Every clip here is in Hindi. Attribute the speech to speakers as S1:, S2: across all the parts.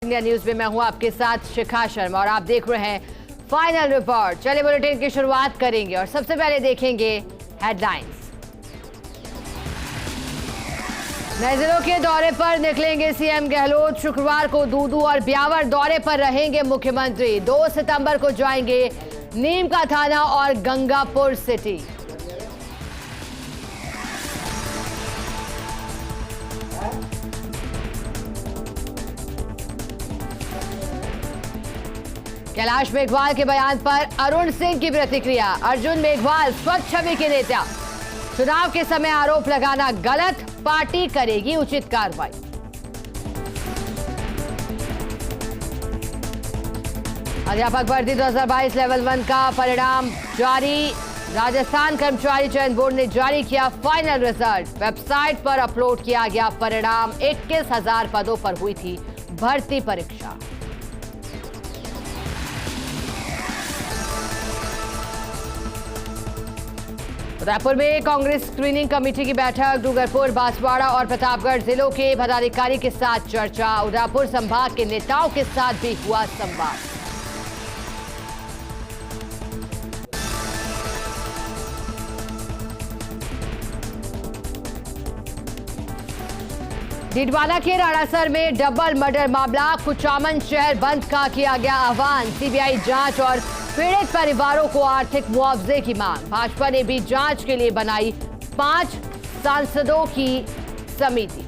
S1: इंडिया न्यूज में मैं हूं आपके साथ शिखा शर्मा और आप देख रहे हैं फाइनल रिपोर्ट। चलिए बुलेटिन की शुरुआत करेंगे और सबसे पहले देखेंगे हेडलाइंस। नए जिलों के दौरे पर निकलेंगे सीएम गहलोत। शुक्रवार को दूदू और ब्यावर दौरे पर रहेंगे मुख्यमंत्री। 2 सितंबर को जाएंगे नीम का थाना और गंगापुर सिटी। कैलाश मेघवाल के बयान पर अरुण सिंह की प्रतिक्रिया। अर्जुन मेघवाल स्वच्छ छवि के नेता, चुनाव के समय आरोप लगाना गलत, पार्टी करेगी उचित कार्रवाई। अध्यापक भर्ती 2022 लेवल 1 का परिणाम जारी। राजस्थान कर्मचारी चयन बोर्ड ने जारी किया फाइनल रिजल्ट। वेबसाइट पर अपलोड किया गया परिणाम। 21,000 पदों पर हुई थी भर्ती परीक्षा। उदयपुर में कांग्रेस स्क्रीनिंग कमेटी की बैठक। डूंगरपुर, बांसवाड़ा और प्रतापगढ़ जिलों के पदाधिकारी के साथ चर्चा। उदयपुर संभाग के नेताओं के साथ भी हुआ संवाद। डीडवाना के राणासर में डबल मर्डर मामला। कुचामन शहर बंद का किया गया आह्वान। सीबीआई जांच और पीड़ित परिवारों को आर्थिक मुआवजे की मांग। भाजपा ने भी जांच के लिए बनाई 5 सांसदों की समिति।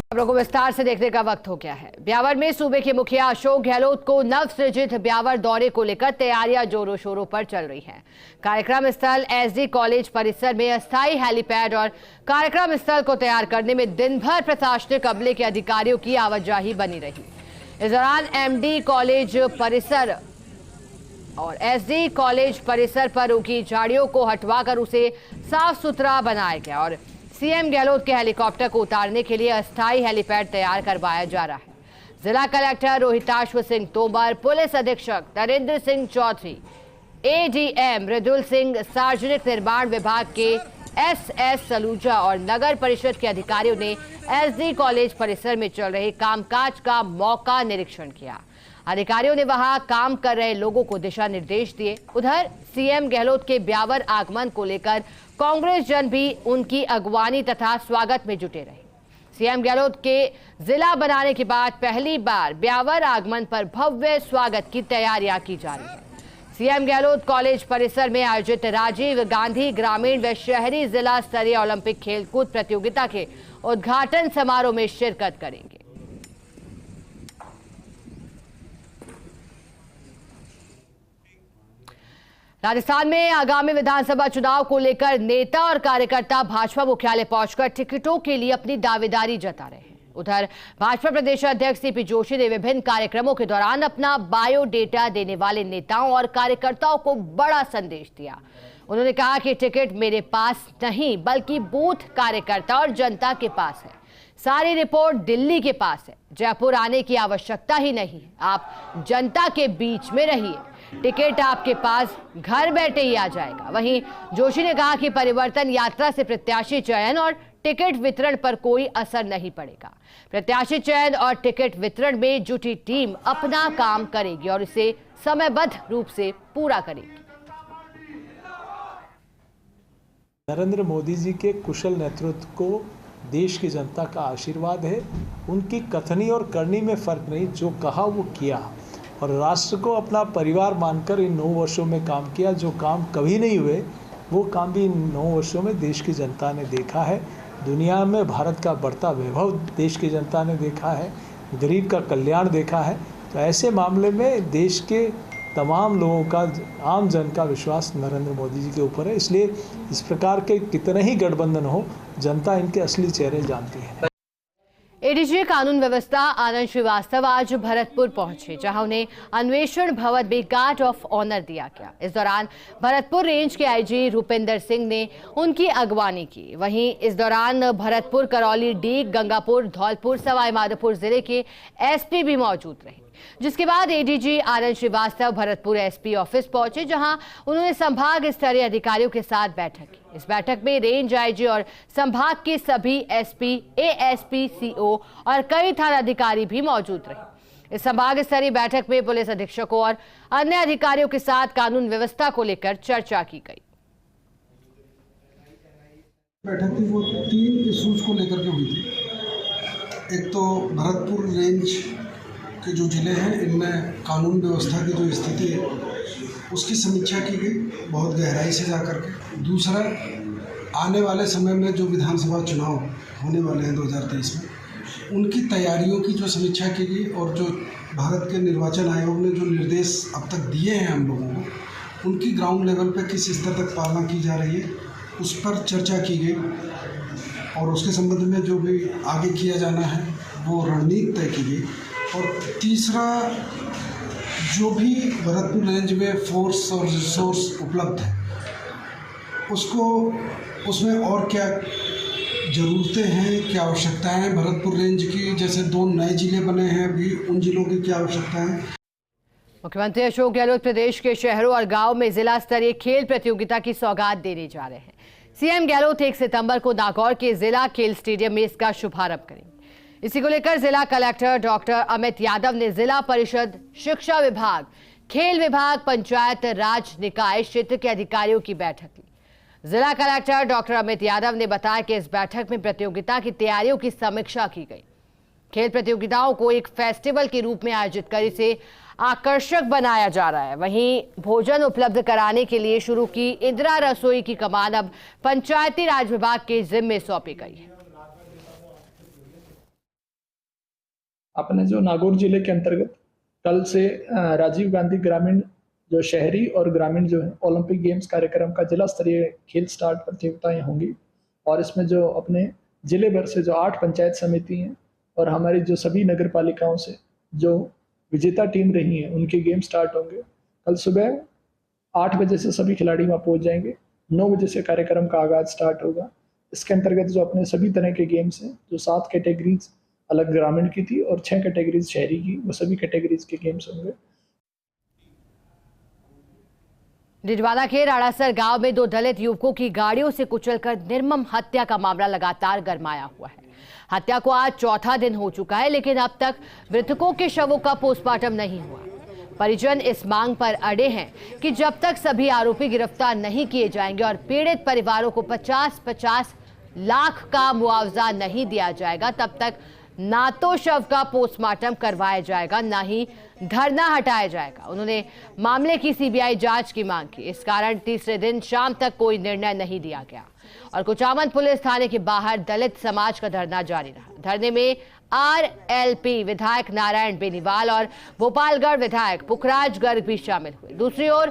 S1: खबरों को विस्तार से देखने का वक्त हो गया है। ब्यावर में सूबे के मुखिया अशोक गहलोत को नवसृजित ब्यावर दौरे को लेकर तैयारियां जोरों शोरों पर चल रही हैं। कार्यक्रम स्थल एसडी कॉलेज परिसर में अस्थायी हेलीपैड और कार्यक्रम स्थल को तैयार करने में दिन भर प्रशासनिक अमले के अधिकारियों की आवाजाही बनी रही। इस दौरान एमडी कॉलेज परिसर और एसडी कॉलेज परिसर पर उगी झाड़ियों को हटवाकर उसे साफ सुथरा बनाया गया और सीएम गहलोत के हेलीकॉप्टर को उतारने के लिए अस्थायी हेलीपैड तैयार करवाया जा रहा है। जिला कलेक्टर रोहिताश्व सिंह तोमर, पुलिस अधीक्षक नरेंद्र सिंह चौधरी, एडीएम मृदुल सिंह, सार्वजनिक निर्माण विभाग के एसएस सलूजा और नगर परिषद के अधिकारियों ने एसडी कॉलेज परिसर में चल रहे कामकाज का मौका निरीक्षण किया। अधिकारियों ने वहां काम कर रहे लोगों को दिशा निर्देश दिए। उधर सीएम गहलोत के ब्यावर आगमन को लेकर कांग्रेस जन भी उनकी अगवानी तथा स्वागत में जुटे रहे। सीएम गहलोत के जिला बनाने के बाद पहली बार ब्यावर आगमन पर भव्य स्वागत की तैयारियां की जा रही है। सीएम गहलोत कॉलेज परिसर में आयोजित राजीव गांधी ग्रामीण व शहरी जिला स्तरीय ओलंपिक खेलकूद प्रतियोगिता के उद्घाटन समारोह में शिरकत करेंगे। राजस्थान में आगामी विधानसभा चुनाव को लेकर नेता और कार्यकर्ता भाजपा मुख्यालय पहुंचकर टिकटों के लिए अपनी दावेदारी जता रहे हैं। उधर भाजपा प्रदेश अध्यक्ष सीपी जोशी ने विभिन्न कार्यक्रमों के दौरान अपना बायोडेटा देने वाले नेताओं और कार्यकर्ताओं को बड़ा संदेश दिया। उन्होंने कहा कि टिकट मेरे पास नहीं बल्कि बूथ कार्यकर्ता और जनता के पास है। सारी रिपोर्ट दिल्ली के पास है। जयपुर आने की आवश्यकता ही नहीं, आप जनता के बीच में रहिए, टिकट आपके पास घर बैठे ही आ जाएगा। वहीं जोशी ने कहा कि परिवर्तन यात्रा से प्रत्याशी चयन और टिकट वितरण पर कोई असर नहीं पड़ेगा। प्रत्याशी चयन और टिकट वितरण में जुटी टीम अपना काम करेगी और इसे समयबद्ध रूप से पूरा करेगी।
S2: नरेंद्र मोदी जी के कुशल नेतृत्व को देश की जनता का आशीर्वाद है। उनकी कथनी और करनी में फर्क नहीं, जो कहा वो किया और राष्ट्र को अपना परिवार मानकर इन 9 वर्षों में काम किया। जो काम कभी नहीं हुए वो काम भी इन 9 वर्षों में देश की जनता ने देखा है। दुनिया में भारत का बढ़ता वैभव देश की जनता ने देखा है, गरीब का कल्याण देखा है। तो ऐसे मामले में देश के तमाम लोगों का, आम जन का विश्वास नरेंद्र मोदी जी के ऊपर है। इसलिए इस प्रकार के कितने ही गठबंधन हो, जनता इनके असली चेहरे जानती है।
S1: एडीजी कानून व्यवस्था आनंद श्रीवास्तव आज भरतपुर पहुंचे, जहां उन्हें अन्वेषण भवन में गार्ड ऑफ ऑनर दिया गया। इस दौरान भरतपुर रेंज के आईजी रूपेंद्र सिंह ने उनकी अगवानी की। वहीं इस दौरान भरतपुर, करौली, डीग, गंगापुर, धौलपुर, सवाई माधोपुर जिले के एसपी भी मौजूद रहे। जिसके बाद एडीजी आनंद श्रीवास्तव भरतपुर एसपी ऑफिस पहुंचे, जहां उन्होंने संभाग स्तरीय अधिकारियों के साथ बैठक की। इस बैठक में रेंज आईजी और संभाग के सभी एसपी, एएसपी, सीओ और कई थानाधिकारी भी मौजूद रहे। इस संभाग स्तरीय बैठक में पुलिस अधीक्षकों और अन्य अधिकारियों के साथ कानून व्यवस्था को लेकर चर्चा की गई।
S3: बैठक थी वो 3 इशूज़ को लेकर के हुई थी। एक तो भरतपुर रेंज के जो ज़िले हैं इनमें कानून व्यवस्था की जो स्थिति है उसकी समीक्षा की गई बहुत गहराई से जाकर के। दूसरा, आने वाले समय में जो विधानसभा चुनाव होने वाले हैं 2023 में, उनकी तैयारियों की जो समीक्षा की गई और जो भारत के निर्वाचन आयोग ने जो निर्देश अब तक दिए हैं हम लोगों को, उनकी ग्राउंड लेवल पर किस स्तर तक पालना की जा रही है उस पर चर्चा की गई और उसके संबंध में जो भी आगे किया जाना है वो रणनीति तय की गई। और तीसरा, जो भी भरतपुर रेंज में फोर्स और रिसोर्स उपलब्ध है उसको उसमें और क्या ज़रूरतें हैं, क्या आवश्यकताएं हैं भरतपुर रेंज की, जैसे 2 नए ज़िले बने हैं अभी, उन ज़िलों की क्या आवश्यकताएं हैं।
S1: मुख्यमंत्री अशोक गहलोत प्रदेश के शहरों और गांव में जिला स्तरीय खेल प्रतियोगिता की सौगात देने जा रहे हैं। सीएम गहलोत 1 सितंबर को नागौर के जिला खेल स्टेडियम में इसका शुभारंभ करेंगे। इसी को लेकर जिला कलेक्टर डॉक्टर अमित यादव ने जिला परिषद, शिक्षा विभाग, खेल विभाग, पंचायत राज निकाय क्षेत्र के अधिकारियों की बैठक ली। जिला कलेक्टर डॉक्टर अमित यादव ने बताया कि इस बैठक में प्रतियोगिता की तैयारियों की समीक्षा की गई। खेल प्रतियोगिताओं को एक फेस्टिवल के रूप में आयोजित कर इसे आकर्षक बनाया जा रहा है। वहीं भोजन उपलब्ध कराने के लिए शुरू की इंदिरा रसोई की कमान अब पंचायती राज विभाग के जिम्मे सौंपी गई है।
S4: अपने जो नागौर जिले के अंतर्गत कल से राजीव गांधी ग्रामीण जो शहरी और ग्रामीण जो है ओलंपिक गेम्स कार्यक्रम का जिला स्तरीय खेल स्टार्ट प्रतियोगिताएं होंगी और इसमें जो अपने जिले भर से जो 8 पंचायत समिति हैं और हमारी जो सभी नगर पालिकाओं से जो विजेता टीम रही है उनके गेम स्टार्ट होंगे। कल सुबह 8 बजे से सभी खिलाड़ी वहाँ पहुँच जाएंगे। 9 बजे से कार्यक्रम का आगाज स्टार्ट होगा। इसके अंतर्गत जो अपने सभी तरह के गेम्स हैं, जो 7 कैटेगरीज अलग ग्रामीण की थी और 6 कैटेगरीज शहरी की, वो सभी कैटेगरीज के गेम्स होंगे।
S1: डिडवाना के राड़ासर गांव में 2 दलित युवकों की गाड़ियों से कुचलकर निर्मम हत्या का मामला लगातार गरमाया हुआ है। हत्या को आज 4था दिन हो चुका है, लेकिन अब तक मृतकों के शवों का पोस्टमार्टम नहीं हुआ। परिजन इस मांग पर अड़े हैं कि जब तक सभी आरोपी गिरफ्तार नहीं किए जाएंगे और पीड़ित परिवारों को 50-50 लाख का मुआवजा नहीं दिया जाएगा, तब तक ना तो शव का पोस्टमार्टम करवाया जाएगा, ना ही धरना हटाया जाएगा। उन्होंने मामले की सीबीआई जांच की मांग की। इस कारण तीसरे दिन शाम तक कोई निर्णय नहीं लिया गया और कुचामन पुलिस थाने के बाहर दलित समाज का धरना जारी रहा। धरने में आरएलपी विधायक नारायण बेनीवाल और भोपालगढ़ विधायक पुखराज गर्ग भी शामिल हुए। दूसरी ओर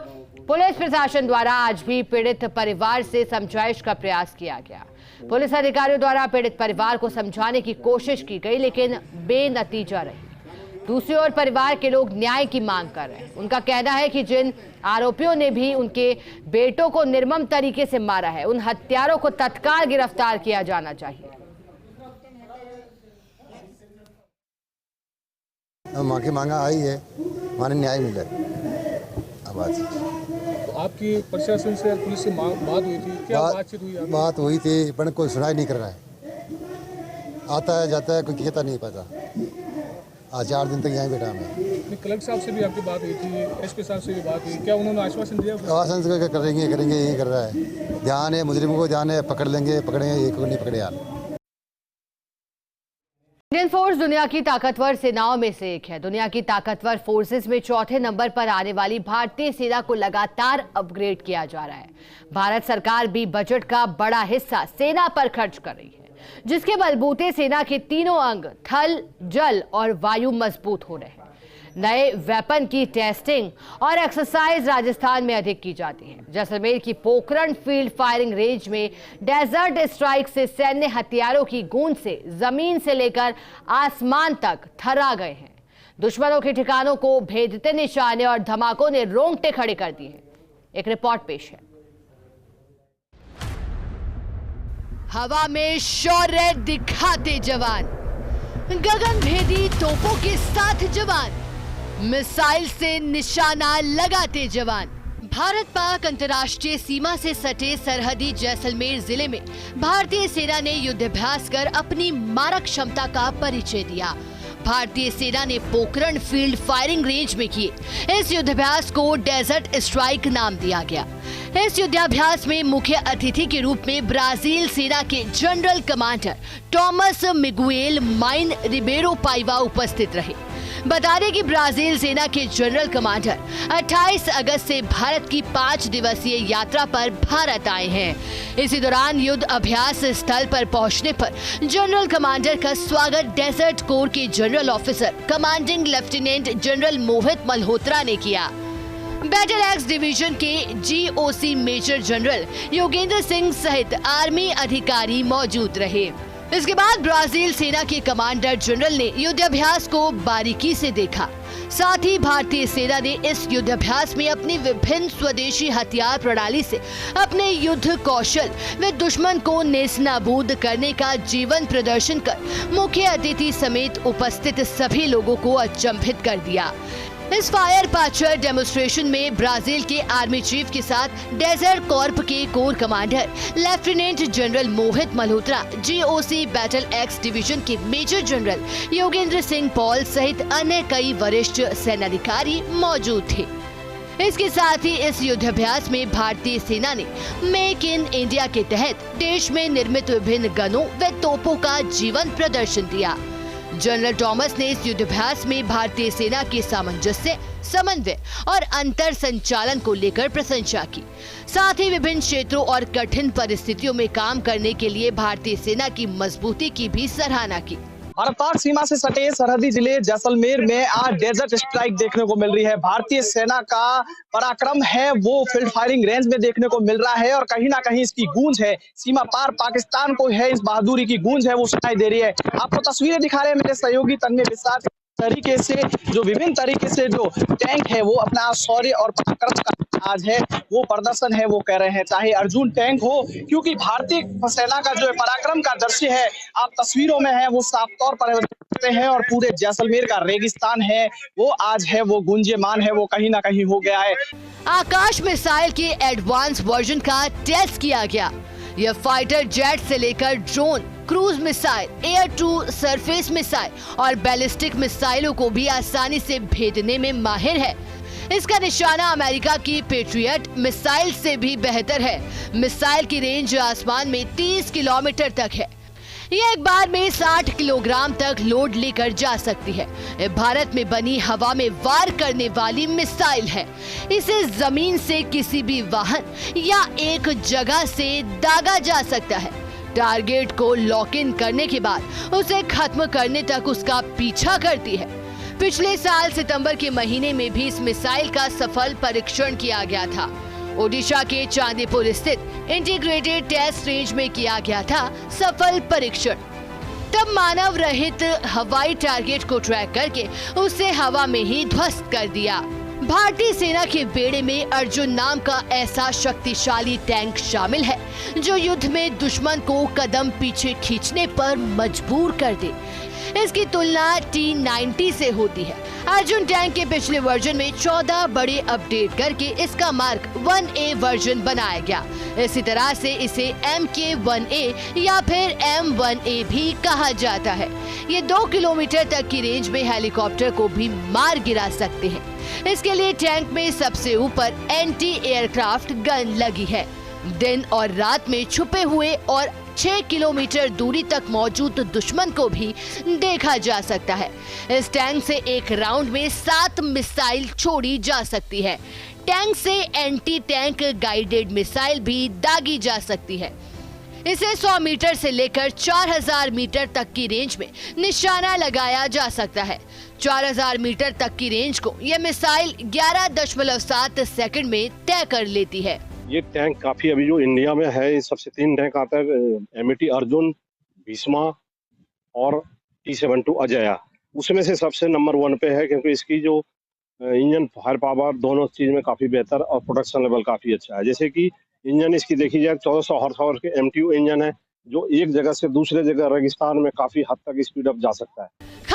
S1: पुलिस प्रशासन द्वारा आज भी पीड़ित परिवार से समझाइश का प्रयास किया गया। पुलिस अधिकारियों द्वारा पीड़ित परिवार को समझाने की कोशिश की गई, लेकिन बेनतीजा रही। दूसरी ओर परिवार के लोग न्याय की मांग कर रहे हैं। उनका कहना है कि जिन आरोपियों ने भी उनके बेटों को निर्मम तरीके से मारा है, उन हत्यारों को तत्काल गिरफ्तार किया जाना चाहिए।
S5: माँ की मांगा आई है, हमारे न्याय मिले।
S6: तो आपकी प्रशासन से पुलिस से बात हुई थी, क्या बातचीत हुई?
S5: बात हुई थी, पर कोई सुनाई नहीं कर रहा है। आता है जाता है, कोई कहता नहीं पता। आज 4 दिन तक यहाँ बैठा मैं।
S6: कलेक्टर साहब से भी आपकी बात हुई थी, एसपी साहब से भी बात हुई, क्या उन्होंने आश्वासन दिया?
S5: आश्वासन करेंगे यही कर रहा है। ध्यान है, मुजरिमों को ध्यान है, पकड़ लेंगे, पकड़ेंगे, एक को नहीं पकड़े यार।
S1: इंडियन फोर्स दुनिया की ताकतवर सेनाओं में से एक है। दुनिया की ताकतवर फोर्सेस में 4थे नंबर पर आने वाली भारतीय सेना को लगातार अपग्रेड किया जा रहा है। भारत सरकार भी बजट का बड़ा हिस्सा सेना पर खर्च कर रही है, जिसके बलबूते सेना के तीनों अंग थल, जल और वायु मजबूत हो रहे हैं। नए वेपन की टेस्टिंग और एक्सरसाइज राजस्थान में अधिक की जाती है। जैसलमेर की पोखरण फील्ड फायरिंग रेंज में डेजर्ट स्ट्राइक से सैन्य हथियारों की गूंज से जमीन से लेकर आसमान तक थर्रा गए हैं। दुश्मनों के ठिकानों को भेदते निशाने और धमाकों ने रोंगटे खड़े कर दिए हैं। एक रिपोर्ट पेश है। हवा में शौर्य दिखाते जवान, गगनभेदी तोपों के साथ जवान, मिसाइल से निशाना लगाते जवान। भारत पाक अंतर्राष्ट्रीय सीमा से सटे सरहदी जैसलमेर जिले में भारतीय सेना ने युद्धाभ्यास कर अपनी मारक क्षमता का परिचय दिया। भारतीय सेना ने पोखरण फील्ड फायरिंग रेंज में किए इस युद्धाभ्यास को डेजर्ट स्ट्राइक नाम दिया गया। इस युद्धाभ्यास में मुख्य अतिथि के रूप में ब्राजील सेना के general commander Tomas Miguel Mine Ribeiro Paiva उपस्थित रहे। बता दें कि ब्राजील सेना के जनरल कमांडर 28 अगस्त से भारत की 5 दिवसीय यात्रा पर भारत आए हैं। इसी दौरान युद्ध अभ्यास स्थल पर पहुंचने पर जनरल कमांडर का स्वागत डेजर्ट कोर के general officer commanding lieutenant general Mohit Malhotra ने किया। बैटल एक्स डिवीजन के GOC major general Yogendra Singh सहित आर्मी अधिकारी मौजूद रहे। इसके बाद ब्राजील सेना के कमांडर जनरल ने युद्धाभ्यास को बारीकी से देखा। साथ ही भारतीय सेना ने इस युद्धाभ्यास में अपनी विभिन्न स्वदेशी हथियार प्रणाली से अपने युद्ध कौशल व दुश्मन को नेस्तनाबूद करने का जीवन प्रदर्शन कर मुख्य अतिथि समेत उपस्थित सभी लोगों को अचंभित कर दिया। इस फायर पाचर डेमोन्स्ट्रेशन में ब्राजील के आर्मी चीफ के साथ डेजर्ट कॉर्प के corps commander lieutenant general Mohit Malhotra, GOC Battle Axe Division के मेजर जनरल योगेंद्र सिंह पॉल सहित अन्य कई वरिष्ठ सेनाधिकारी मौजूद थे। इसके साथ ही इस युद्धाभ्यास में भारतीय सेना ने मेक इन इंडिया के तहत देश में निर्मित विभिन्न गनों व तोपों का जीवन प्रदर्शन दिया। जनरल टॉमस ने इस युद्धाभ्यास में भारतीय सेना के सामंजस्य, समन्वय और अंतर संचालन को लेकर प्रशंसा की। साथ ही विभिन्न क्षेत्रों और कठिन परिस्थितियों में काम करने के लिए भारतीय सेना की मजबूती की भी सराहना की।
S7: भारत पाक सीमा से सटे सरहदी जिले जैसलमेर में आज डेजर्ट स्ट्राइक देखने को मिल रही है। भारतीय सेना का पराक्रम है वो फील्ड फायरिंग रेंज में देखने को मिल रहा है और कहीं ना कहीं इसकी गूंज है, सीमा पार पाकिस्तान को है, इस बहादुरी की गूंज है वो सुनाई दे रही है। आपको तस्वीरें दिखा रहे हैं मेरे सहयोगी तन्मय विशाल। तरीके से जो विभिन्न तरीके से जो टैंक है वो अपना शौर्य और पराक्रम का आज है वो प्रदर्शन है वो कह रहे हैं, चाहे अर्जुन टैंक हो, क्योंकि भारतीय सेना का जो पराक्रम का दृश्य है आप तस्वीरों में है वो साफ तौर पर देखते हैं और पूरे जैसलमेर का रेगिस्तान है वो आज है वो गुंजयमान है वो कहीं ना कहीं हो गया है।
S1: आकाश मिसाइल के एडवांस वर्जन का टेस्ट किया गया। यह फाइटर जेट से लेकर drone, cruise missile, air to surface missile और बैलिस्टिक मिसाइलों को भी आसानी से भेदने में माहिर है। इसका निशाना अमेरिका की पेट्रियट मिसाइल से भी बेहतर है। मिसाइल की रेंज आसमान में 30 किलोमीटर तक है। ये एक बार में 60 किलोग्राम तक लोड लेकर जा सकती है। ये भारत में बनी हवा में वार करने वाली मिसाइल है। इसे जमीन से किसी भी वाहन या एक जगह से दागा जा सकता है। टारगेट को लॉक इन करने के बाद उसे खत्म करने तक उसका पीछा करती है। पिछले साल सितंबर के महीने में भी इस मिसाइल का सफल परीक्षण किया गया था। ओडिशा के चांदीपुर स्थित इंटीग्रेटेड टेस्ट रेंज में किया गया था सफल परीक्षण। तब मानव रहित हवाई टारगेट को ट्रैक करके उसे हवा में ही ध्वस्त कर दिया। भारतीय सेना के बेड़े में अर्जुन नाम का ऐसा शक्तिशाली टैंक शामिल है जो युद्ध में दुश्मन को कदम पीछे खींचने पर मजबूर कर दे। इसकी तुलना T-90 से होती है। अर्जुन टैंक के पिछले वर्जन में 14 बड़े अपडेट करके इसका मार्क 1A वर्जन बनाया गया। इसी तरह से इसे MK-1A या फिर M1A भी कहा जाता है। ये 2 किलोमीटर तक की रेंज में हेलीकॉप्टर को भी मार गिरा सकते हैं। इसके लिए टैंक में सबसे ऊपर एंटी एयरक्राफ्ट गन लगी है। दिन और रात में छुपे हुए और 6 किलोमीटर दूरी तक मौजूद दुश्मन को भी देखा जा सकता है। इस टैंक से एक राउंड में 7 मिसाइल छोड़ी जा सकती है। टैंक से एंटी टैंक गाइडेड मिसाइल भी दागी जा सकती है। इसे 100 मीटर से लेकर 4000 मीटर तक की रेंज में निशाना लगाया जा सकता है। 4000 मीटर तक की रेंज को यह मिसाइल 11.7 सेकंड में तय कर लेती है।
S8: ये टैंक काफी अभी जो इंडिया में है सबसे 3 टैंक आता है, MT अर्जुन, भीष्मा और T-72 अजया। उसमें से सबसे नंबर 1 पे है क्योंकि इसकी जो इंजन फायर पावर दोनों चीज में काफी बेहतर और प्रोडक्शन लेवल काफी अच्छा है। जैसे कि इंजन इसकी देखी जाए 1400 हॉर्स पावर के MTU इंजन है जो एक जगह से दूसरे जगह रेगिस्तान में काफी हद तक स्पीड अप जा सकता है।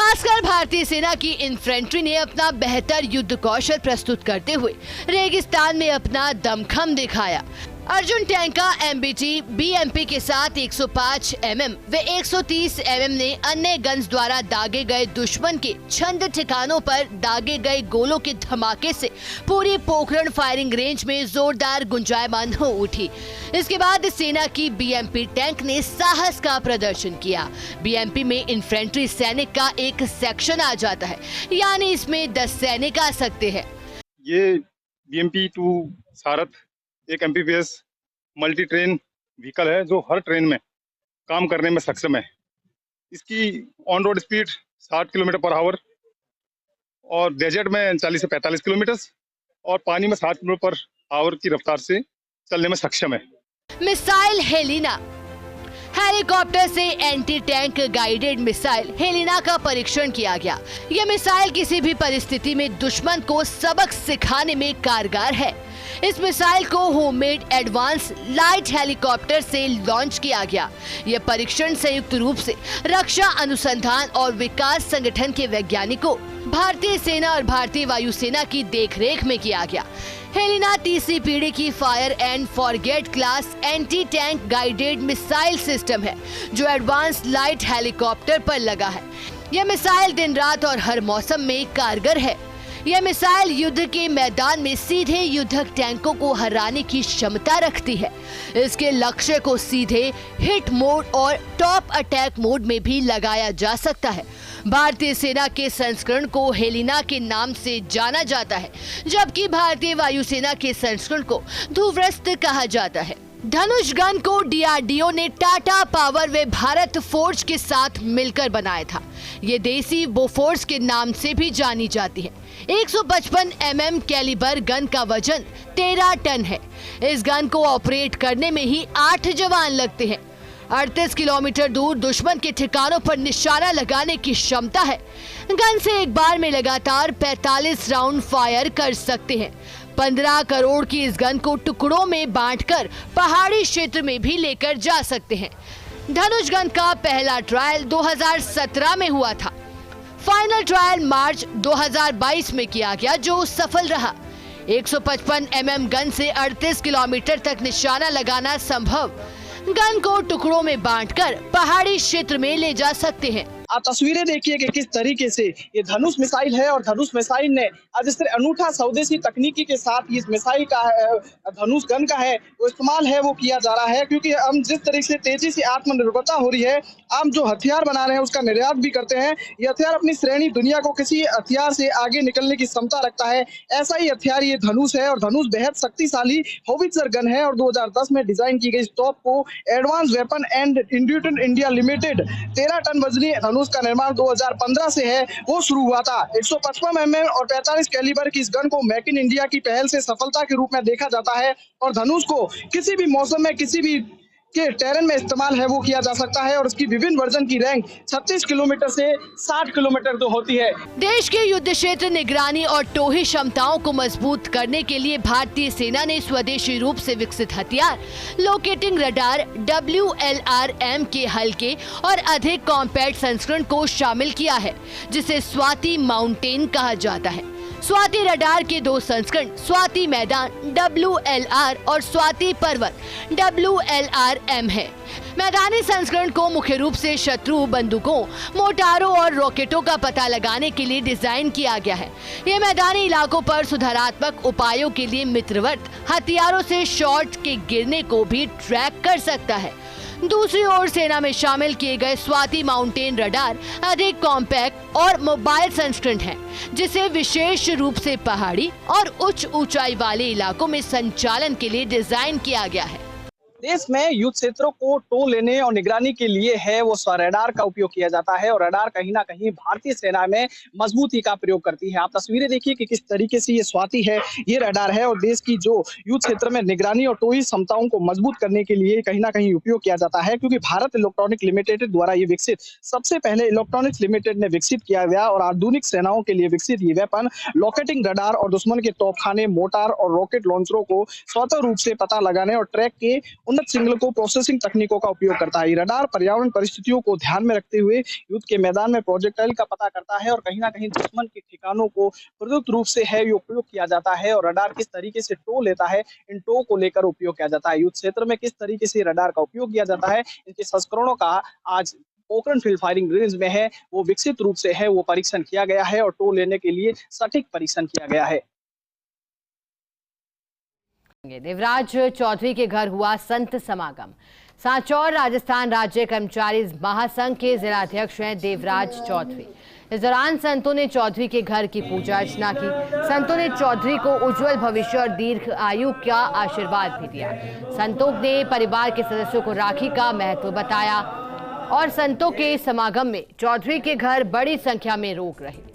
S1: खासकर भारतीय सेना की इन्फेंट्री ने अपना बेहतर युद्ध कौशल प्रस्तुत करते हुए रेगिस्तान में अपना दमखम दिखाया। अर्जुन टैंक का एमबीटी बीएमपी के साथ 105 mm व 130 mm ने अन्य गन्स द्वारा दागे गए दुश्मन के छंद ठिकानों पर दागे गए गोलों के धमाके से पूरी पोखरण फायरिंग रेंज में जोरदार गुंजायमान हो उठी। इसके बाद सेना की बीएमपी टैंक ने साहस का प्रदर्शन किया। बीएमपी में इन्फेंट्री सैनिक का एक सेक्शन आ जाता है, यानी इसमें 10 सैनिक आ सकते हैं।
S9: ये BMP-2 सारथ एक MPPS मल्टी ट्रेन व्हीकल है जो हर ट्रेन में काम करने में सक्षम है। इसकी ऑन रोड स्पीड 60 km/h और डेजर्ट में 40 से 45 किलोमीटर और पानी में 60 km/h की रफ्तार से चलने में सक्षम है।
S1: मिसाइल हेलिना। हेलीकॉप्टर से anti tank guided missile Helina का परीक्षण किया गया। यह मिसाइल किसी भी परिस्थिति में दुश्मन को सबक सिखाने में कारगर है। इस मिसाइल को होममेड एडवांस लाइट हेलीकॉप्टर से लॉन्च किया गया। यह परीक्षण संयुक्त रूप से रक्षा अनुसंधान और विकास संगठन के वैज्ञानिकों, भारतीय सेना और भारतीय वायुसेना की देखरेख में किया गया। हेलिना तीसरी पीढ़ी की fire and forget class anti tank guided missile system है जो एडवांस लाइट हेलीकॉप्टर पर लगा है। यह मिसाइल दिन रात और हर मौसम में कारगर है। यह मिसाइल युद्ध के मैदान में सीधे युद्धक टैंकों को हराने की क्षमता रखती है। इसके लक्ष्य को सीधे हिट मोड और टॉप अटैक मोड में भी लगाया जा सकता है। भारतीय सेना के संस्करण को हेलिना के नाम से जाना जाता है, जबकि भारतीय वायुसेना के संस्करण को ध्रुवस्त्र कहा जाता है। धनुष गन को डीआरडीओ ने टाटा पावर व भारत फोर्ज के साथ मिलकर बनाया था। ये देसी बोफोर्स के नाम से भी जानी जाती है। 155 mm कैलिबर गन का वजन 13 टन है। इस गन को ऑपरेट करने में ही 8 जवान लगते हैं। 38 किलोमीटर दूर दुश्मन के ठिकानों पर निशाना लगाने की क्षमता है। गन से एक बार में लगातार 45 राउंड फायर कर सकते हैं। 15 करोड़ की इस गन को टुकड़ों में बांटकर पहाड़ी क्षेत्र में भी लेकर जा सकते हैं। धनुष गन का पहला ट्रायल 2017 में हुआ था। फाइनल ट्रायल मार्च 2022 में किया गया, जो सफल रहा। 155 mm गन से 38 किलोमीटर तक निशाना लगाना संभव। गन को टुकड़ों में बांटकर पहाड़ी क्षेत्र में ले जा सकते हैं।
S7: आप तस्वीरें देखिए कि किस तरीके से ये धनुष मिसाइल है और धनुष मिसाइल ने आज इस तरह अनूठा स्वदेशी तकनीकी के साथ इस मिसाइल का धनुष गन का है वो इस्तेमाल है वो किया जा रहा है, क्योंकि हम जिस तरीके से तेजी से आत्मनिर्भरता हो रही है, हम जो हथियार बना रहे हैं उसका निर्यात भी करते हैं। ये हथियार अपनी श्रेणी दुनिया को किसी हथियार से आगे निकलने की क्षमता रखता है। ऐसा ही हथियार ये धनुष है और धनुष बेहद शक्तिशाली होवित्जर गन है और 2010 में डिजाइन की गई टॉप को advance weapon and inducted India Limited 13 ton वजनी धनुष का निर्माण 2015 से है वो शुरू हुआ था। 155 mm और 45 कैलिबर की इस गन को मेक इन इंडिया की पहल से सफलता के रूप में देखा जाता है और धनुष को किसी भी मौसम में किसी भी के टेरेन में इस्तेमाल है वो किया जा सकता है और इसकी विभिन्न वर्जन की रैंक 36 किलोमीटर से 60 किलोमीटर तो होती है।
S1: देश के युद्ध क्षेत्र निगरानी और टोही क्षमताओं को मजबूत करने के लिए भारतीय सेना ने स्वदेशी रूप से विकसित हथियार लोकेटिंग रडार WLRM के हल्के और अधिक कॉम्पैक्ट संस्करण को शामिल किया है, जिसे स्वाति माउंटेन कहा जाता है। स्वाति रडार के 2 संस्करण स्वाति मैदान WLR और स्वाति पर्वत WLRM है। मैदानी संस्करण को मुख्य रूप से शत्रु बंदूकों, मोटारों और रॉकेटों का पता लगाने के लिए डिजाइन किया गया है। ये मैदानी इलाकों पर सुधारात्मक उपायों के लिए मित्रवत हथियारों से शॉट के गिरने को भी ट्रैक कर सकता है। दूसरी ओर सेना में शामिल किए गए स्वाति माउंटेन रडार अधिक कॉम्पैक्ट और मोबाइल संस्करण है, जिसे विशेष रूप से पहाड़ी और उच्च ऊंचाई वाले इलाकों में संचालन के लिए डिजाइन किया गया है।
S7: देश में युद्ध क्षेत्रों को टो लेने और निगरानी के लिए है वो रडार का उपयोग किया जाता है और रडार कहीं ना कहीं भारतीय सेना में मजबूती का प्रयोग करती है। आप तस्वीरें देखिए कि किस तरीके से ये स्वाति है, ये रडार है और देश की जो युद्ध क्षेत्र में निगरानी और टोही क्षमताओं को मजबूत करने के लिए कहीं ना कहीं उपयोग किया जाता है, क्योंकि भारत इलेक्ट्रॉनिक लिमिटेड द्वारा ये विकसित सबसे पहले इलेक्ट्रॉनिक्स लिमिटेड ने विकसित किया गया और आधुनिक सेनाओं के लिए विकसित ये वेपन लोकेटिंग रडार और दुश्मन के तोपखाने, मोटार और रॉकेट लॉन्चरों को स्वतः रूप से पता लगाने और ट्रैक के उन्नत सिग्नल प्रोसेसिंग तकनीकों का उपयोग करता है। ये रडार पर्यावरण परिस्थितियों को ध्यान में रखते हुए युद्ध के मैदान में प्रोजेक्टाइल का पता करता है और कहीं ना कहीं दुश्मन के ठिकानों को प्रयुक्त रूप से है ये उपयोग किया जाता है। और रडार किस तरीके से टो लेता है, इन टो को लेकर उपयोग किया जाता है। युद्ध क्षेत्र में किस तरीके से रडार का उपयोग किया जाता है, इनके संस्करणों का आज पोखरण फील्ड फायरिंग रेंज में है वो विकसित रूप से है वो परीक्षण किया गया है और टो लेने के लिए सटीक परीक्षण किया गया है।
S1: देवराज चौधरी के घर हुआ संत समागम। सांचौर राजस्थान राज्य कर्मचारी महासंघ के जिलाध्यक्ष हैं देवराज चौधरी। इस दौरान संतों ने चौधरी के घर की पूजा अर्चना की। संतों ने चौधरी को उज्जवल भविष्य और दीर्घ आयु का आशीर्वाद भी दिया। संतों ने परिवार के सदस्यों को राखी का महत्व बताया और संतों के समागम में चौधरी के घर बड़ी संख्या में लोग रहे।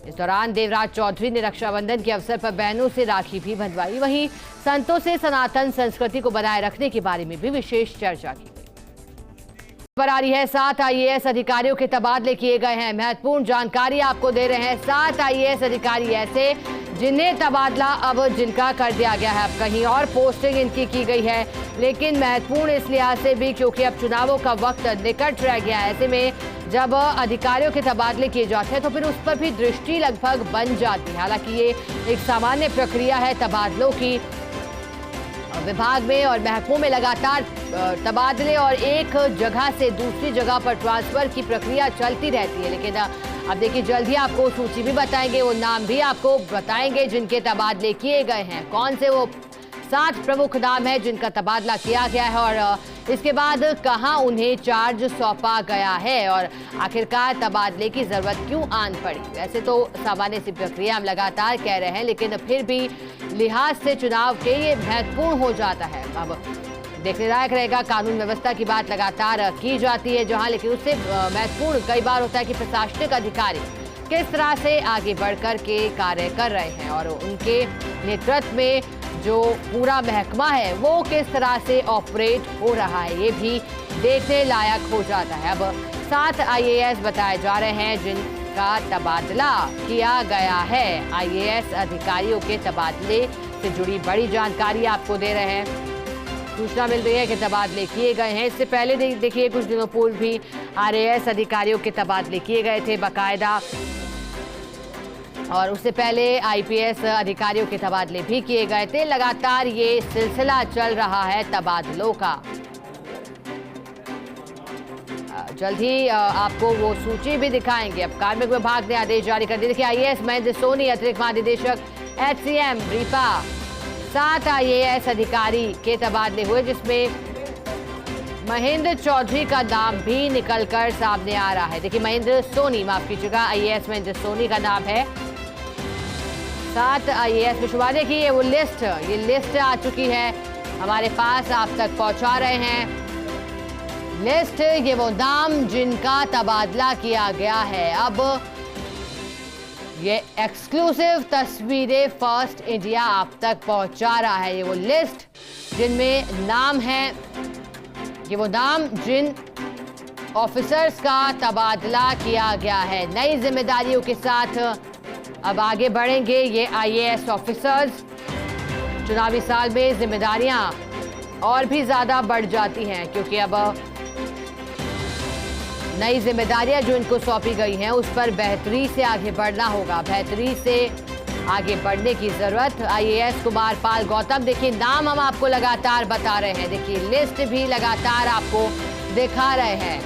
S1: इस दौरान देवराज चौधरी ने रक्षाबंधन के अवसर पर बहनों से राखी भी बंधवाई। वहीं संतों से सनातन संस्कृति को बनाए रखने के बारे में भी विशेष चर्चा की। पर आ रही है 7 IAS अधिकारियों के तबादले किए गए हैं। महत्वपूर्ण जानकारी आपको दे रहे हैं। 7 IAS अधिकारी ऐसे जिन्हें तबादला अब जिनका कर दिया गया है। अब कहीं और पोस्टिंग इनकी की गई है, लेकिन महत्वपूर्ण इस लिहाज से भी क्योंकि अब चुनावों का वक्त निकट रह गया है। ऐसे में जब अधिकारियों के तबादले किए जाते हैं तो फिर उस पर भी दृष्टि लगभग बन जाती है। हालांकि ये एक सामान्य प्रक्रिया है तबादलों की। विभाग में और महकमों में लगातार तबादले और एक जगह से दूसरी जगह पर ट्रांसफर की प्रक्रिया चलती रहती है। लेकिन अब देखिए जल्द ही आपको सूची भी बताएंगे, वो नाम भी आपको बताएंगे जिनके तबादले किए गए हैं। कौन से वो 7 प्रमुख नाम है जिनका तबादला किया गया है और इसके बाद कहां उन्हें चार्ज सौंपा गया है और आखिरकार तबादले की जरूरत क्यों आन पड़ी। वैसे तो सामान्य सी प्रक्रिया हम लगातार कह रहे हैं, लेकिन फिर भी लिहाज से चुनाव के ये महत्वपूर्ण हो जाता है। अब देखने लायक रहेगा। कानून व्यवस्था की बात लगातार की जाती है जहां, लेकिन उससे महत्वपूर्ण कई बार होता है कि प्रशासनिक अधिकारी किस तरह से आगे बढ़कर के कार्य कर रहे हैं और उनके नेतृत्व में जो पूरा महकमा है वो किस तरह से ऑपरेट हो रहा है, ये भी देखने लायक हो जाता है। अब 7 IAS बताए जा रहे हैं जिनका तबादला किया गया है। IAS अधिकारियों के तबादले से जुड़ी बड़ी जानकारी आपको दे रहे हैं। सूचना मिल रही है कि तबादले किए गए हैं। इससे पहले देखिए कुछ दिनों पूर्व भी RAS अधिकारियों के तबादले किए गए थे बाकायदा, और उससे पहले IPS अधिकारियों के तबादले भी किए गए थे। लगातार ये सिलसिला चल रहा है तबादलों का। जल्द ही आपको वो सूची भी दिखाएंगे। अब कार्मिक विभाग ने आदेश जारी कर दिए। देखिए IAS महेंद्र सोनी अतिरिक्त महानिदेशक HCM रीपा 7 IAS अधिकारी के तबादले हुए, जिसमें महेंद्र चौधरी का नाम भी निकलकर सामने आ रहा है। देखिए महेंद्र सोनी, माफ कीजिएगा, IAS महेंद्र सोनी का नाम है। 7 IAS में शुमार देखिए ये लिस्ट आ चुकी है हमारे पास, आप तक पहुंचा रहे हैं लिस्ट। ये वो नाम जिनका तबादला किया गया है। अब ये एक्सक्लूसिव तस्वीरें फर्स्ट इंडिया आप तक पहुंचा रहा है। ये वो लिस्ट जिनमें नाम है, ये वो नाम जिन ऑफिसर्स का तबादला किया गया है। नई जिम्मेदारियों के साथ अब आगे बढ़ेंगे ये IAS ऑफिसर्स। चुनावी साल में जिम्मेदारियां और भी ज्यादा बढ़ जाती हैं क्योंकि अब नई जिम्मेदारियां जो इनको सौंपी गई हैं उस पर बेहतरी से आगे बढ़ना होगा। बेहतरी से आगे बढ़ने की जरूरत। IAS कुमार पाल गौतम, देखिए नाम हम आपको लगातार बता रहे हैं, देखिए लिस्ट भी लगातार आपको दिखा रहे हैं।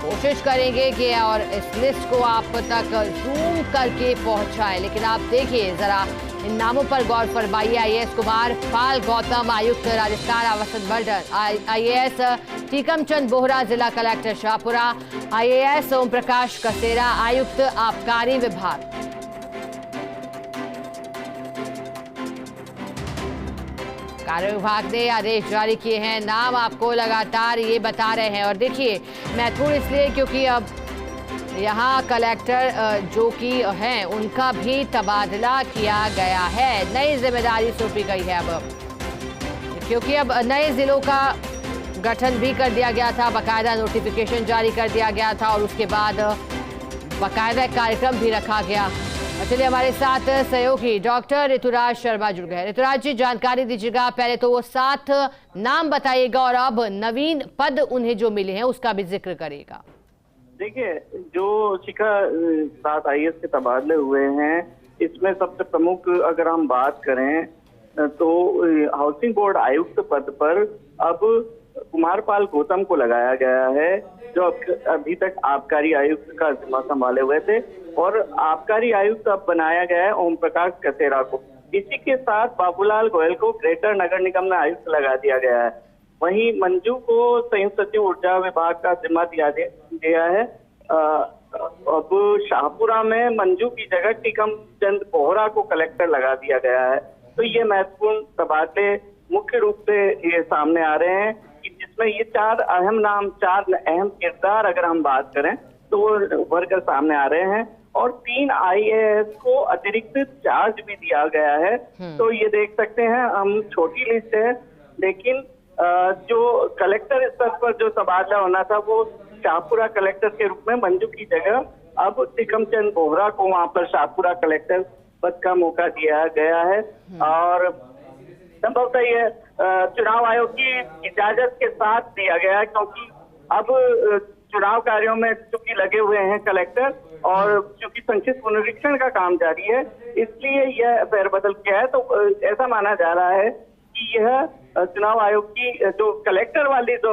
S1: कोशिश करेंगे कि और इस लिस्ट को आप तक जूम करके पहुंचाएं, लेकिन आप देखिए जरा इन नामों पर गौर फरमाइए। IAS कुमार पाल गौतम आयुक्त राजस्थान आवासन मंडल, IAS टीकमचंद बोहरा जिला कलेक्टर शाहपुरा, IAS ओम प्रकाश कसेरा आयुक्त आबकारी विभाग। कार्य विभाग ने आदेश जारी किए हैं। नाम आपको लगातार ये बता रहे हैं और देखिए महत्वपूर्ण इसलिए क्योंकि अब यहाँ कलेक्टर जो कि हैं उनका भी तबादला किया गया है। नई जिम्मेदारी सौंपी गई है अब, क्योंकि अब नए जिलों का गठन भी कर दिया गया था, बाकायदा नोटिफिकेशन जारी कर दिया गया था और उसके बाद बाकायदा कार्यक्रम भी रखा गया चलिए हमारे साथ सहयोगी डॉक्टर ऋतुराज शर्मा जुड़ गए। ऋतुराज जी, जानकारी दीजिएगा। पहले तो वो 7 नाम बताइएगा और अब नवीन पद उन्हें जो मिले हैं उसका भी जिक्र करिएगा।
S10: देखिए, जो शिखा 7 IAS के तबादले हुए हैं, इसमें सबसे प्रमुख अगर हम बात करें तो हाउसिंग बोर्ड आयुक्त पद पर अब कुमारपाल गौतम को लगाया गया है, जो अभी तक आबकारी आयुक्त का जिम्मा संभाले हुए थे, और आबकारी आयुक्त अब बनाया गया है ओम प्रकाश कसेरा को। इसी के साथ बाबूलाल गोयल को ग्रेटर नगर निगम में आयुक्त लगा दिया गया है। वहीं मंजू को संयुक्त सचिव ऊर्जा विभाग का जिम्मा दिया गया है। अब शाहपुरा में मंजू की जगह टीकम चंद बोहरा को कलेक्टर लगा दिया गया है। तो ये महत्वपूर्ण तबादले मुख्य रूप से ये सामने आ रहे हैं कि जिसमें ये 4 अहम नाम, 4 अहम किरदार अगर हम बात करें तो वो उभर कर सामने आ रहे हैं। और 3 IAS को अतिरिक्त चार्ज भी दिया गया है। तो ये देख सकते हैं, हम छोटी लिस्ट है, लेकिन जो कलेक्टर स्तर पर जो तबादला होना था वो शाहपुरा कलेक्टर के रूप में मंजू की जगह अब टीकम चंद बोहरा को वहां पर शाहपुरा कलेक्टर पद का मौका दिया गया है। और संभवतः ये चुनाव आयोग की इजाजत के साथ दिया गया है, क्योंकि अब चुनाव कार्यों में चूंकि लगे हुए हैं कलेक्टर और चूंकि संक्षिप्त पुनरीक्षण का काम जारी है, इसलिए यह फेरबदल किया है। तो ऐसा माना जा रहा है कि यह चुनाव आयोग की जो कलेक्टर वाली जो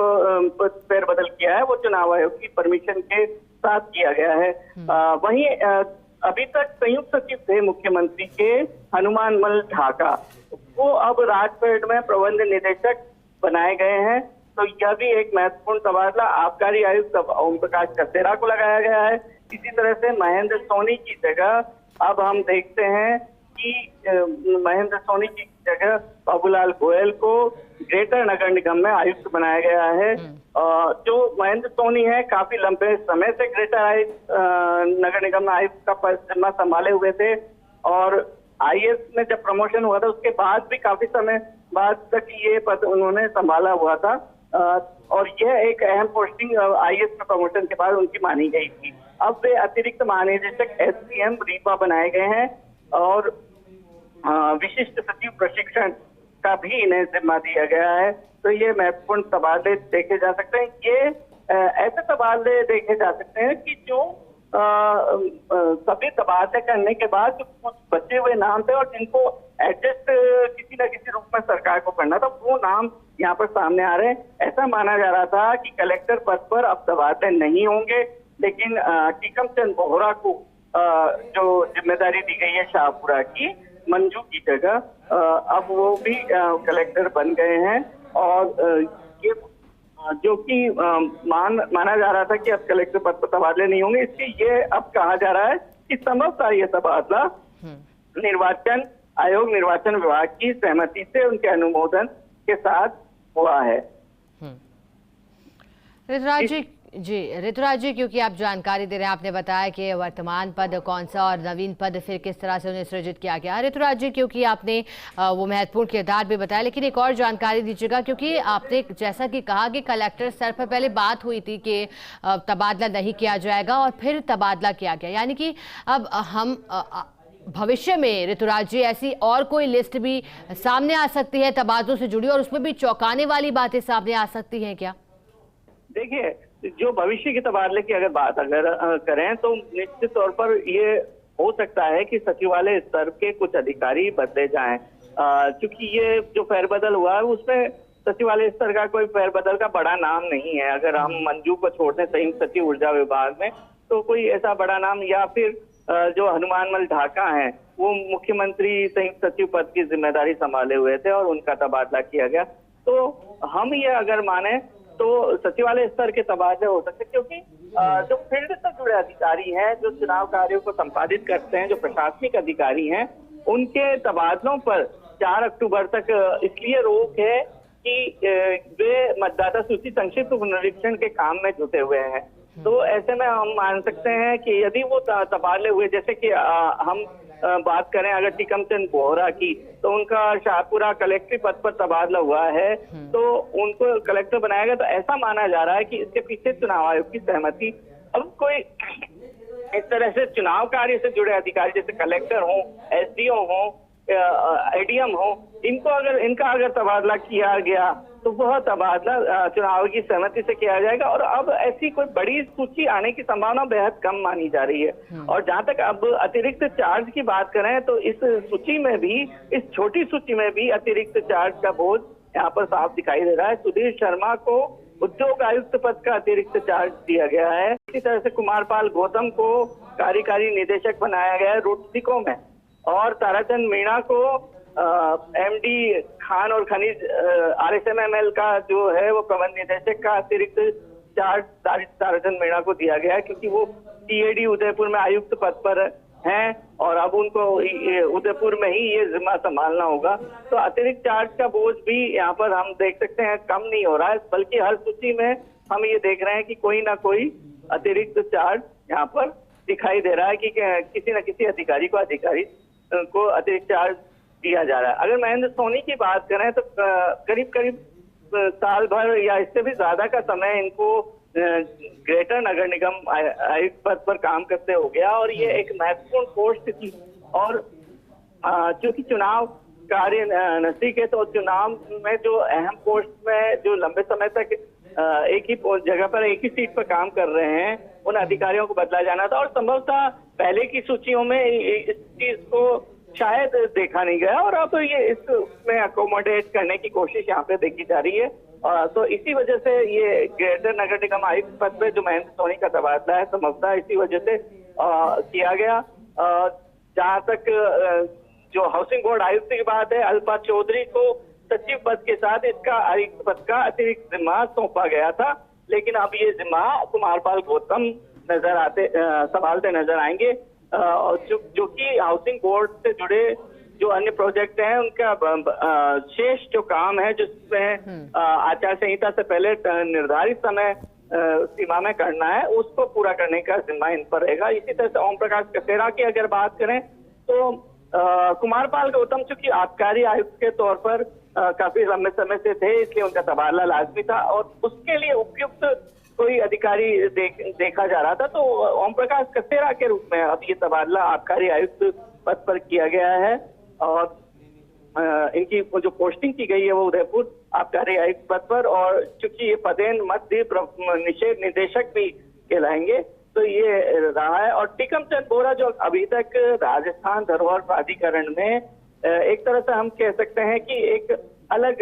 S10: फेरबदल किया है वो चुनाव आयोग की परमिशन के साथ किया गया है। वहीं अभी तक संयुक्त सचिव थे मुख्यमंत्री के हनुमानमल ढाका, वो अब राजपेट में प्रबंध निदेशक बनाए गए हैं। तो यह भी एक महत्वपूर्ण तबादला। आबकारी आयुक्त ओम प्रकाश कसेरा को लगाया गया है। इसी तरह से महेंद्र सोनी की जगह अब हम देखते हैं कि महेंद्र सोनी की जगह बाबूलाल गोयल को ग्रेटर नगर निगम में आयुक्त बनाया गया है। जो महेंद्र सोनी है, काफी लंबे समय से ग्रेटर नगर निगम में आयुक्त का जिम्मा संभाले हुए थे, और IAS में जब प्रमोशन हुआ था उसके बाद भी काफी समय बाद तक ये पद उन्होंने संभाला हुआ था। और यह एक अहम पोस्टिंग IAS में प्रमोशन के बाद उनकी मानी गई थी। अब वे अतिरिक्त महानिदेशक SPM रीवा बनाए गए हैं, और विशिष्ट सचिव प्रशिक्षण का भी इन्हें जिम्मा दिया गया है। तो ये महत्वपूर्ण तबादले देखे जा सकते हैं। ये ऐसे तबादले देखे जा सकते हैं कि जो सभी तबादले करने के बाद जो कुछ बचे हुए नाम थे और जिनको एडजस्ट किसी न किसी रूप में सरकार को करना था, वो नाम यहाँ पर सामने आ रहे हैं। ऐसा माना जा रहा था कि कलेक्टर पद पर अब तबादले नहीं होंगे, लेकिन टीकम चंद बोहरा को जो जिम्मेदारी दी गई है शाहपुरा की मंजू की जगह, अब वो भी कलेक्टर बन गए हैं। और ये जो कि माना जा रहा था कि अब कलेक्टर पद पर तबादले नहीं होंगे, इसलिए ये अब कहा जा रहा है कि संभवतः ये तबादला निर्वाचन आयोग, निर्वाचन विभाग की सहमति से, उनके अनुमोदन के साथ हुआ है।
S1: ऋतुराज जी, क्योंकि आप जानकारी दे रहे हैं, आपने बताया कि वर्तमान पद कौन सा और नवीन पद फिर किस तरह से उन्हें सृजित किया गया। ऋतुराज जी, क्योंकि आपने वो महत्वपूर्ण किरदार भी बताया, लेकिन एक और जानकारी दीजिएगा, क्योंकि आपने जैसा कि कहा कि कलेक्टर स्तर पर पहले बात हुई थी कि तबादला नहीं किया जाएगा और फिर तबादला किया गया, यानी कि अब हम भविष्य में ऋतुराज जी ऐसी और कोई लिस्ट भी सामने आ सकती है तबादलों से जुड़ी, और उसमें भी चौंकाने वाली बातें सामने आ सकती हैं क्या?
S10: देखिए, जो भविष्य के तबादले की अगर बात करें तो निश्चित तौर पर ये हो सकता है कि सचिवालय स्तर के कुछ अधिकारी बदले जाएं, क्योंकि ये जो फेरबदल हुआ है उसमें सचिवालय स्तर का कोई फेरबदल का बड़ा नाम नहीं है। अगर हम मंजू को छोड़ दें संयुक्त सचिव ऊर्जा विभाग में, तो कोई ऐसा बड़ा नाम, या फिर जो हनुमानमल ढाका हैं वो मुख्यमंत्री संयुक्त सचिव पद की जिम्मेदारी संभाले हुए थे और उनका तबादला किया गया। तो हम ये अगर माने तो सचिवालय स्तर के तबादले हो सकते, क्योंकि जो फील्ड से जुड़े अधिकारी हैं, जो चुनाव कार्यों को संपादित करते हैं, जो प्रशासनिक अधिकारी हैं, उनके तबादलों पर 4 अक्टूबर तक इसलिए रोक है कि वे मतदाता सूची संक्षिप्त पुनरीक्षण के काम में जुटे हुए हैं। तो ऐसे में हम मान सकते हैं कि यदि वो तबादले हुए, जैसे कि हम बात करें अगर टीकम चंद बोहरा की, तो उनका शाहपुरा कलेक्टर पद पर तबादला हुआ है, तो उनको कलेक्टर बनाया गया। तो ऐसा माना जा रहा है कि इसके पीछे चुनाव आयोग की सहमति, अब कोई इस तरह से चुनाव कार्य से जुड़े अधिकारी जैसे कलेक्टर हो, एसडीओ हो, एडीएम हो, इनका अगर तबादला किया गया तो वह तबादला चुनाव की सहमति से किया जाएगा। और अब ऐसी कोई बड़ी सूची आने की संभावना बेहद कम मानी जा रही है। और जहां तक अब अतिरिक्त चार्ज की बात करें तो इस सूची में भी, इस छोटी सूची में भी अतिरिक्त चार्ज का बोझ यहाँ पर साफ दिखाई दे रहा है। सुधीर शर्मा को उद्योग आयुक्त पद का अतिरिक्त चार्ज दिया गया है। इसी तरह से कुमारपाल गौतम को कार्यकारी निदेशक बनाया गया है रोटसिको में, और ताराचंद मीणा को एमडी खान और खनिज RSMML का जो है वो प्रबंध निदेशक का अतिरिक्त चार्ज ताराचंद मीणा को दिया गया है, क्योंकि वो TAD उदयपुर में आयुक्त पद पर हैं और अब उनको उदयपुर में ही ये जिम्मा संभालना होगा। तो अतिरिक्त चार्ज का बोझ भी यहाँ पर हम देख सकते हैं कम नहीं हो रहा है, बल्कि हर सूची में हम ये देख रहे हैं कि कोई ना कोई अतिरिक्त चार्ज यहाँ पर दिखाई दे रहा है कि किसी न किसी अधिकारी को अतिरिक्त चार्ज दिया जा रहा है। अगर महेंद्र सोनी की बात करें तो करीब साल भर या इससे भी ज्यादा का समय इनको ग्रेटर नगर निगम आयुक्त पद पर काम करते हो गया, और ये एक महत्वपूर्ण पोस्ट थी। और चूंकि चुनाव कार्य नजदीक है तो चुनाव में जो अहम पोस्ट में जो लंबे समय तक एक ही जगह पर एक ही सीट पर काम कर रहे हैं उन अधिकारियों को बदला जाना था, और संभवतः पहले की सूचियों में इस चीज को शायद देखा नहीं गया, और अब ये इसमें अकोमोडेट करने की कोशिश यहाँ पे देखी जा रही है। तो इसी वजह से ये ग्रेटर नगर निगम आयुक्त पद पे जो महेंद्र सोनी का तबादला है संभवतः इसी वजह से किया गया। जहाँ तक जो हाउसिंग बोर्ड आयुक्त की बात है, अल्पा चौधरी को सचिव पद के साथ इसका आयुक्त पद का अतिरिक्त जिम्मा सौंपा गया था, लेकिन अब ये जिम्मा कुमारपाल गौतम संभालते नजर आएंगे, जो कि हाउसिंग बोर्ड से जुड़े जो अन्य प्रोजेक्ट हैं उनका शेष जो काम है जिसमें आचार संहिता से पहले निर्धारित समय सीमा में करना है उसको पूरा करने का जिम्मा इन पर रहेगा। इसी तरह से ओम प्रकाश कसेरा की अगर बात करें तो कुमारपाल गौतम चूंकि आबकारी आयुक्त के तौर पर काफी लंबे समय से थे, इसलिए उनका तबादला लाजमी था और उसके लिए उपयुक्त कोई अधिकारी देखा जा रहा था, तो ओम प्रकाश कसेरा के रूप में अब ये तबादला आबकारी आयुक्त पद पर किया गया है। और इनकी जो पोस्टिंग की गई है वो उदयपुर आबकारी आयुक्त पद पर, और चूंकि ये पदेन मध्य निषेध निदेशक भी कहलाएंगे तो ये रहा है। और टीकम चंद बोरा जो अभी तक राजस्थान धरोहर प्राधिकरण में एक तरह से हम कह सकते हैं कि एक अलग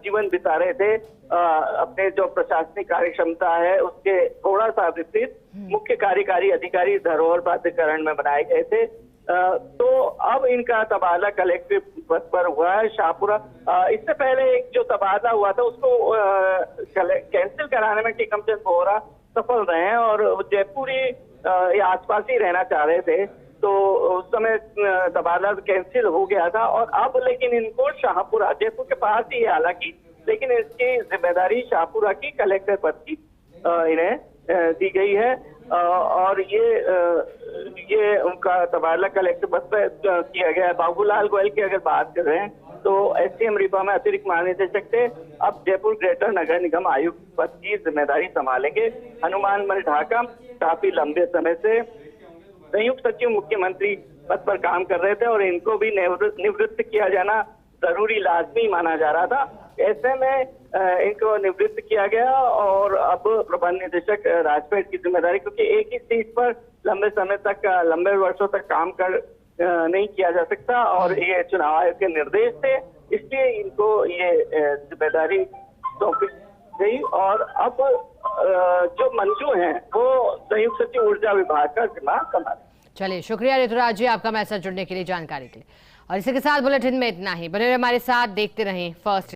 S10: जीवन बिता रहे थे, अपने जो प्रशासनिक कार्य क्षमता है उसके थोड़ा सा विपरीत मुख्य कार्यकारी अधिकारी धरोहर प्राधिकरण में बनाए गए थे। तो अब इनका तबादला कलेक्टर पद पर हुआ है शाहपुरा। इससे पहले एक जो तबादला हुआ था उसको कैंसिल कराने में टीकम चंद बोरा सफल रहे हैं और जयपुर ही आसपास ही रहना चाह रहे थे, तो उस समय तबादला कैंसिल हो गया था। और अब लेकिन इनको शाहपुरा, जयपुर के पास ही है हालांकि, लेकिन इसकी जिम्मेदारी शाहपुरा की कलेक्टर पद की इन्हें दी गई है। और ये उनका तबादला कलेक्टर पद पर किया गया है। बाबूलाल गोयल की अगर बात कर रहे हैं तो SDM रीवा में अतिरिक्त महानिदेशक थे, अब जयपुर ग्रेटर नगर निगम आयुक्त पद की जिम्मेदारी संभालेंगे। हनुमान मल ढाका काफी लंबे समय से संयुक्त सचिव मुख्यमंत्री पद पर काम कर रहे थे और इनको भी निवृत्त किया जाना जरूरी लाजमी माना जा रहा था। ऐसे में इनको निवृत्त किया गया और अब प्रबंध निदेशक राजपेट की जिम्मेदारी, क्योंकि एक ही सीट पर लंबे समय तक, लंबे वर्षों तक काम कर नहीं किया जा सकता और ये चुनाव आयोग के निर्देश थे, इसलिए इनको ये जिम्मेदारी सौंपी गई। और अब जो मंजू हैं वो संयुक्त सचिव ऊर्जा विभाग का जिम्मा संभाले।
S1: चलिए, शुक्रिया ऋतुराज जी आपका मैसेज जुड़ने के लिए, जानकारी के लिए। और इसी के साथ बुलेटिन में इतना ही। बने रहे हमारे साथ, देखते रहें फर्स्ट।